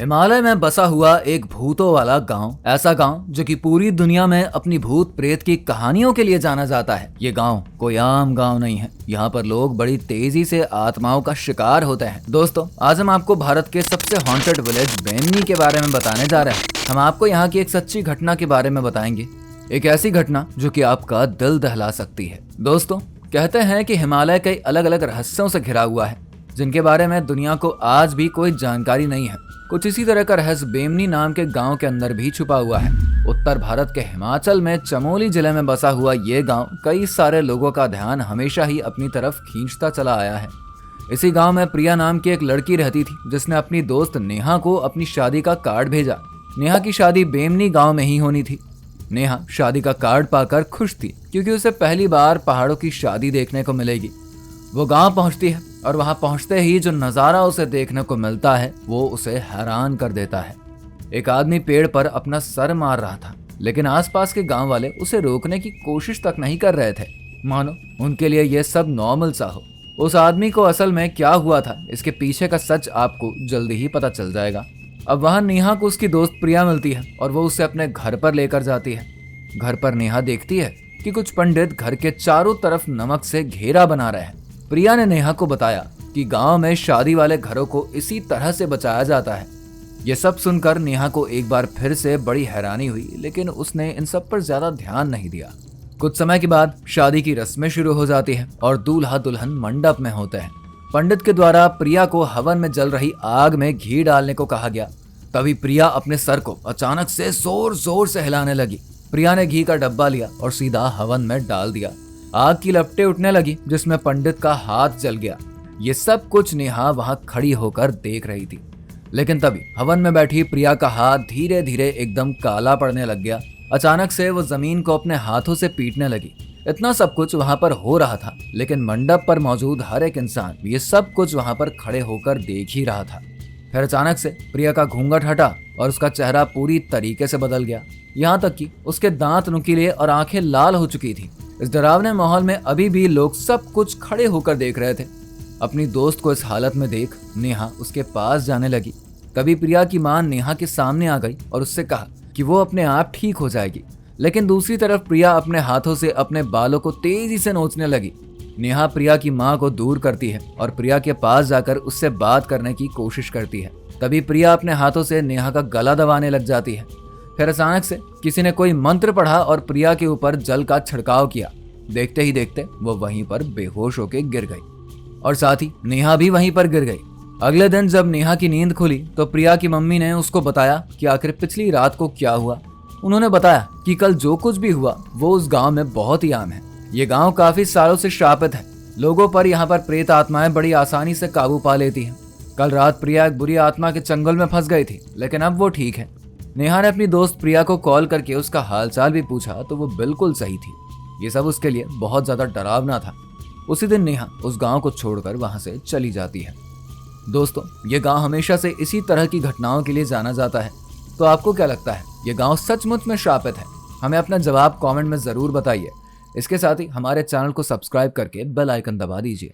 हिमालय में बसा हुआ एक भूतों वाला गांव, ऐसा गांव जो कि पूरी दुनिया में अपनी भूत प्रेत की कहानियों के लिए जाना जाता है। ये गांव कोई आम गांव नहीं है। यहाँ पर लोग बड़ी तेजी से आत्माओं का शिकार होते हैं। दोस्तों, आज हम आपको भारत के सबसे हॉन्टेड विलेज बेमनी के बारे में बताने जा रहे हैं। हम आपको यहाँ की एक सच्ची घटना के बारे में बताएंगे, एक ऐसी घटना जो कि आपका दिल दहला सकती है। दोस्तों, कहते हैं कि हिमालय कई अलग अलग रहस्यों से घिरा हुआ है, जिनके बारे में दुनिया को आज भी कोई जानकारी नहीं है। कुछ इसी तरह का रहस्य बेमनी नाम के गांव के अंदर भी छुपा हुआ है। उत्तर भारत के हिमाचल में चमोली जिले में बसा हुआ ये गांव कई सारे लोगों का ध्यान हमेशा ही अपनी तरफ खींचता चला आया है। इसी गांव में प्रिया नाम की एक लड़की रहती थी, जिसने अपनी दोस्त नेहा को अपनी शादी का कार्ड भेजा। नेहा की शादी बेमनी गाँव में ही होनी थी। नेहा शादी का कार्ड पाकर खुश थी, क्योंकि उसे पहली बार पहाड़ों की शादी देखने को मिलेगी। वो गांव पहुंचती है और वहां पहुंचते ही जो नजारा उसे देखने को मिलता है वो उसे हैरान कर देता है। एक आदमी पेड़ पर अपना सर मार रहा था, लेकिन आसपास के गांव वाले उसे रोकने की कोशिश तक नहीं कर रहे थे, मानो उनके लिए यह सब नॉर्मल सा हो। उस आदमी को असल में क्या हुआ था, इसके पीछे का सच आपको जल्दी ही पता चल जाएगा। अब वहां नेहा को उसकी दोस्त प्रिया मिलती है और वो उसे अपने घर पर लेकर जाती है। घर पर नेहा देखती है कि कुछ पंडित घर के चारों तरफ नमक से घेरा बना रहे हैं। प्रिया ने नेहा को बताया कि गांव में शादी वाले घरों को इसी तरह से बचाया जाता है। ये सब सुनकर नेहा को एक बार फिर से बड़ी हैरानी हुई, लेकिन उसने इन सब पर ज्यादा ध्यान नहीं दिया। कुछ समय के बाद शादी की रस्में शुरू हो जाती है और दूल्हा दुल्हन मंडप में होते हैं। पंडित के द्वारा प्रिया को हवन में जल रही आग में घी डालने को कहा गया। तभी प्रिया अपने सर को अचानक से जोर जोर से हिलाने लगी। प्रिया ने घी का डब्बा लिया और सीधा हवन में डाल दिया। आग की लपटें उठने लगी, जिसमें पंडित का हाथ जल गया। ये सब कुछ नेहा वहां खड़ी होकर देख रही थी, लेकिन तभी हवन में बैठी प्रिया का हाथ धीरे धीरे एकदम काला पड़ने लग गया। अचानक से वो जमीन को अपने हाथों से पीटने लगी। इतना सब कुछ वहां पर हो रहा था, लेकिन मंडप पर मौजूद हर एक इंसान ये सब कुछ वहां पर खड़े होकर देख ही रहा था। फिर अचानक से प्रिया का घूंघट हटा और उसका चेहरा पूरी तरीके से बदल गया। यहाँ तक कि उसके दांत नुकीले और आंखें लाल हो चुकी थी। इस डरावने माहौल में अभी भी लोग सब कुछ खड़े होकर देख रहे थे। अपनी दोस्त को इस हालत में देख नेहा उसके पास जाने लगी। तभी प्रिया की मां नेहा के सामने आ गई और उससे कहा कि वो अपने आप ठीक हो जाएगी। लेकिन दूसरी तरफ प्रिया अपने हाथों से अपने बालों को तेजी से नोचने लगी। नेहा प्रिया की मां को दूर करती है और प्रिया के पास जाकर उससे बात करने की कोशिश करती है। तभी प्रिया अपने हाथों से नेहा का गला दबाने लग जाती है। फिर अचानक से किसी ने कोई मंत्र पढ़ा और प्रिया के ऊपर जल का छिड़काव किया। देखते ही देखते वो वहीं पर बेहोश होकर गिर गई और साथ ही नेहा भी वहीं पर गिर गई। अगले दिन जब नेहा की नींद खुली तो प्रिया की मम्मी ने उसको बताया कि आखिर पिछली रात को क्या हुआ। उन्होंने बताया कि कल जो कुछ भी हुआ वो उस गांव में बहुत ही आम है। ये गांव काफी सालों से श्रापित है। लोगों पर यहाँ पर प्रेत आत्माएं बड़ी आसानी से काबू पा लेती हैं। कल रात प्रिया एक बुरी आत्मा के चंगुल में फंस गई थी, लेकिन अब वो ठीक है। नेहा ने अपनी दोस्त प्रिया को कॉल करके उसका हालचाल भी पूछा तो वो बिल्कुल सही थी। ये सब उसके लिए बहुत ज्यादा डरावना था। उसी दिन नेहा उस गांव को छोड़कर वहां से चली जाती है। दोस्तों, ये गांव हमेशा से इसी तरह की घटनाओं के लिए जाना जाता है। तो आपको क्या लगता है, ये गांव सचमुच में श्रापित है? हमें अपना जवाब कमेंट में जरूर बताइए। इसके साथ ही हमारे चैनल को सब्सक्राइब करके बेल आइकन दबा दीजिए।